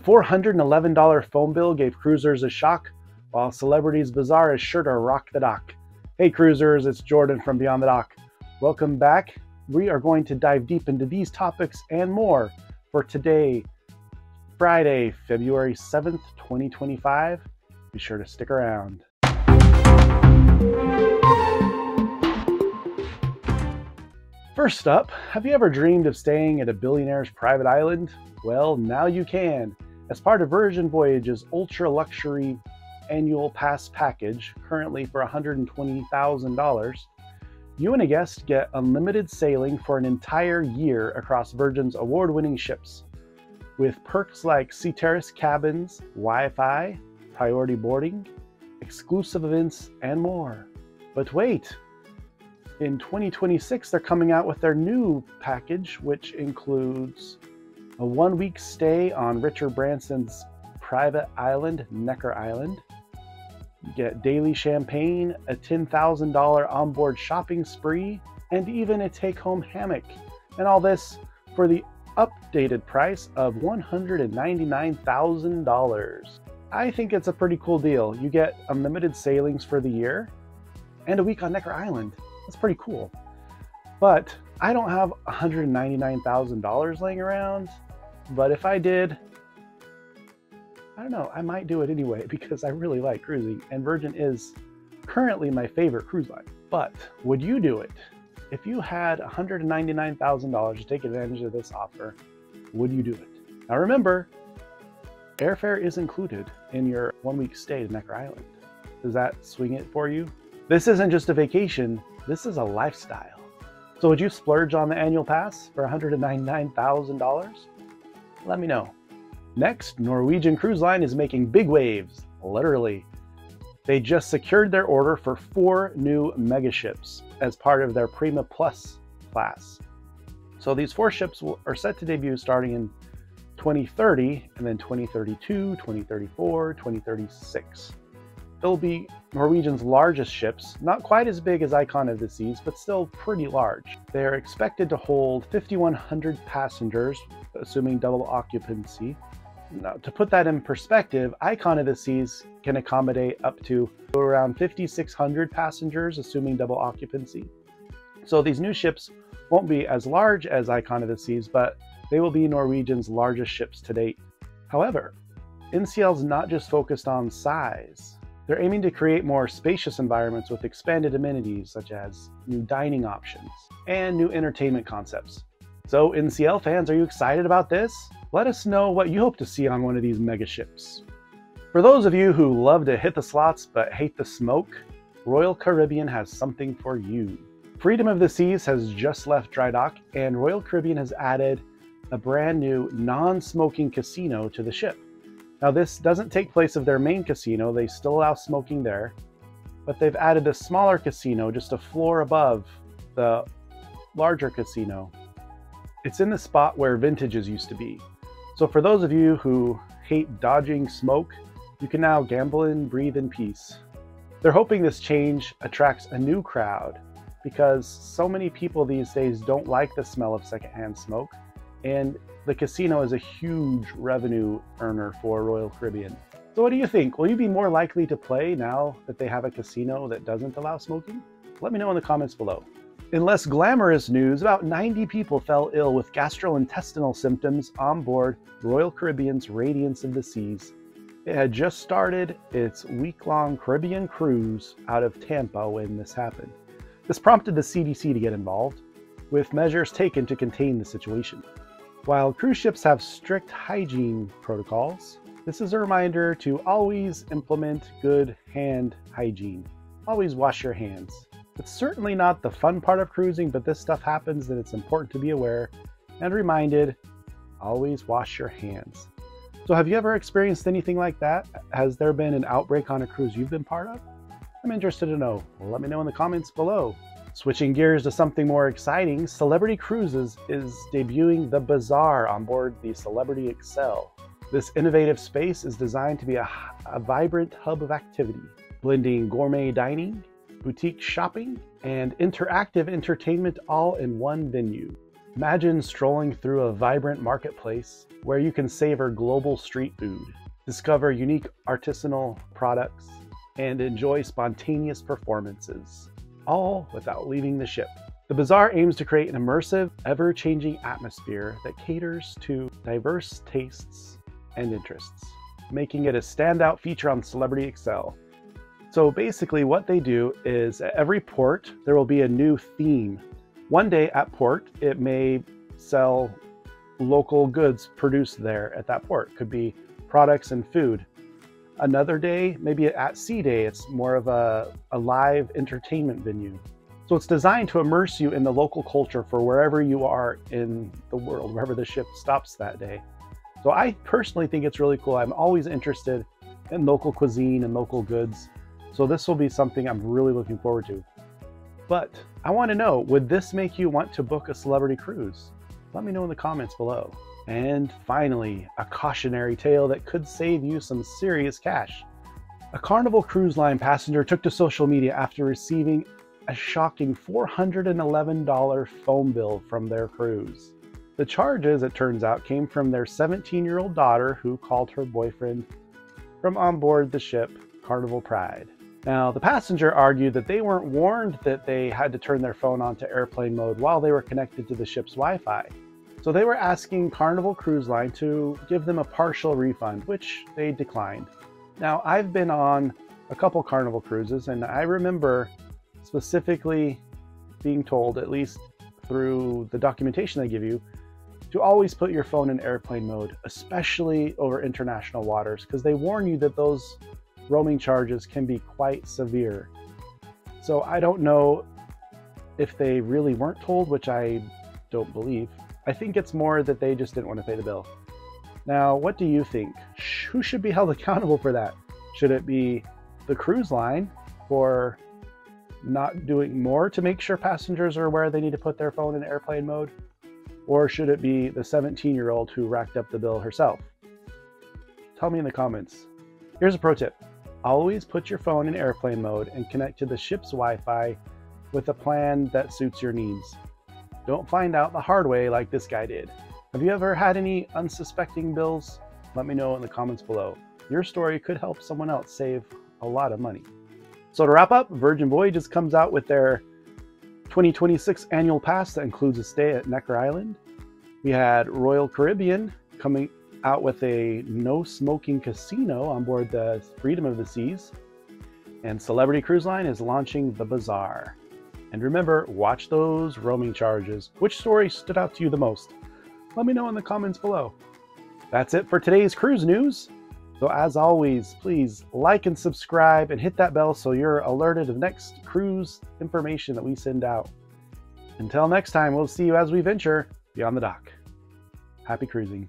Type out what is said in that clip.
$411 phone bill gave cruisers a shock, while Celebrity's Bazaar is sure to rock the dock. Hey cruisers, it's Jordan from Beyond the Dock. Welcome back. We are going to dive deep into these topics and more for today, Friday, February 7th, 2025. Be sure to stick around. First up, have you ever dreamed of staying at a billionaire's private island? Well, now you can. As part of Virgin Voyage's ultra-luxury annual pass package, currently for $120,000, you and a guest get unlimited sailing for an entire year across Virgin's award-winning ships, with perks like sea terrace cabins, Wi-Fi, priority boarding, exclusive events, and more. But wait! In 2026, they're coming out with their new package, which includes a one-week stay on Richard Branson's private island, Necker Island. You get daily champagne, a $10,000 onboard shopping spree, and even a take-home hammock. And all this for the updated price of $199,000. I think it's a pretty cool deal. You get unlimited sailings for the year and a week on Necker Island. That's pretty cool. But I don't have $199,000 laying around, but if I did, I don't know, I might do it anyway because I really like cruising, and Virgin is currently my favorite cruise line. But would you do it? If you had $199,000 to take advantage of this offer, would you do it? Now remember, airfare is included in your one-week stay to Necker Island. Does that swing it for you? This isn't just a vacation, this is a lifestyle. So would you splurge on the annual pass for $199,000? Let me know. Next, Norwegian Cruise Line is making big waves, literally. They just secured their order for 4 new megaships as part of their Prima Plus class. So these 4 ships are set to debut starting in 2030, and then 2032, 2034, 2036. They'll be Norwegian's largest ships, not quite as big as Icon of the Seas, but still pretty large. They are expected to hold 5,100 passengers, assuming double occupancy. Now, to put that in perspective, Icon of the Seas can accommodate up to around 5,600 passengers, assuming double occupancy. So these new ships won't be as large as Icon of the Seas, but they will be Norwegian's largest ships to date. However, NCL's not just focused on size. They're aiming to create more spacious environments with expanded amenities such as new dining options and new entertainment concepts. So NCL fans, are you excited about this? Let us know what you hope to see on one of these mega ships. For those of you who love to hit the slots but hate the smoke, Royal Caribbean has something for you. Freedom of the Seas has just left dry dock, and Royal Caribbean has added a brand new non-smoking casino to the ship. Now this doesn't take place of their main casino, they still allow smoking there, but they've added a smaller casino just a floor above the larger casino. It's in the spot where Vintages used to be. So for those of you who hate dodging smoke, you can now gamble and breathe in peace. They're hoping this change attracts a new crowd because so many people these days don't like the smell of secondhand smoke, and the casino is a huge revenue earner for Royal Caribbean. So what do you think? Will you be more likely to play now that they have a casino that doesn't allow smoking? Let me know in the comments below. In less glamorous news, about 90 people fell ill with gastrointestinal symptoms on board Royal Caribbean's Radiance of the Seas. It had just started its week-long Caribbean cruise out of Tampa when this happened. This prompted the CDC to get involved, with measures taken to contain the situation. While cruise ships have strict hygiene protocols, this is a reminder to always implement good hand hygiene. Always wash your hands. It's certainly not the fun part of cruising, but this stuff happens and it's important to be aware and reminded, always wash your hands. So have you ever experienced anything like that? Has there been an outbreak on a cruise you've been part of? I'm interested to know. Let me know in the comments below. Switching gears to something more exciting, Celebrity Cruises is debuting the Bazaar on board the Celebrity Excel. This innovative space is designed to be a vibrant hub of activity, blending gourmet dining, boutique shopping, and interactive entertainment all in one venue. Imagine strolling through a vibrant marketplace where you can savor global street food, discover unique artisanal products, and enjoy spontaneous performances, all without leaving the ship. The bazaar aims to create an immersive, ever-changing atmosphere that caters to diverse tastes and interests, making it a standout feature on Celebrity Excel. So basically what they do is at every port, there will be a new theme. One day at port, it may sell local goods produced there at that port. Could be products and food. Another day, maybe at sea day, it's more of a live entertainment venue. So it's designed to immerse you in the local culture for wherever you are in the world, wherever the ship stops that day. So I personally think it's really cool. I'm always interested in local cuisine and local goods. So this will be something I'm really looking forward to. But I want to know, would this make you want to book a celebrity cruise? Let me know in the comments below. And finally, a cautionary tale that could save you some serious cash. A Carnival Cruise Line passenger took to social media after receiving a shocking $411 phone bill from their cruise. The charges, it turns out, came from their 17-year-old daughter who called her boyfriend from on board the ship Carnival Pride. Now, the passenger argued that they weren't warned that they had to turn their phone on to airplane mode while they were connected to the ship's Wi-Fi. So they were asking Carnival Cruise Line to give them a partial refund, which they declined. Now, I've been on a couple Carnival cruises, and I remember specifically being told, at least through the documentation they give you, to always put your phone in airplane mode, especially over international waters, because they warn you that those roaming charges can be quite severe. So I don't know if they really weren't told, which I don't believe. I think it's more that they just didn't want to pay the bill. Now, what do you think? Who should be held accountable for that? Should it be the cruise line for not doing more to make sure passengers are aware they need to put their phone in airplane mode? Or should it be the 17-year-old who racked up the bill herself? Tell me in the comments. Here's a pro tip. Always put your phone in airplane mode and connect to the ship's Wi-Fi with a plan that suits your needs. Don't find out the hard way like this guy did. Have you ever had any unsuspecting bills? Let me know in the comments below. Your story could help someone else save a lot of money. So to wrap up, Virgin Voyages comes out with their 2026 annual pass that includes a stay at Necker Island. We had Royal Caribbean coming out with a no smoking casino on board the Freedom of the Seas. And Celebrity Cruise Line is launching the Bazaar. And remember, watch those roaming charges. Which story stood out to you the most? Let me know in the comments below. That's it for today's cruise news. So as always, please like and subscribe and hit that bell so you're alerted of the next cruise information that we send out. Until next time, we'll see you as we venture beyond the dock. Happy cruising.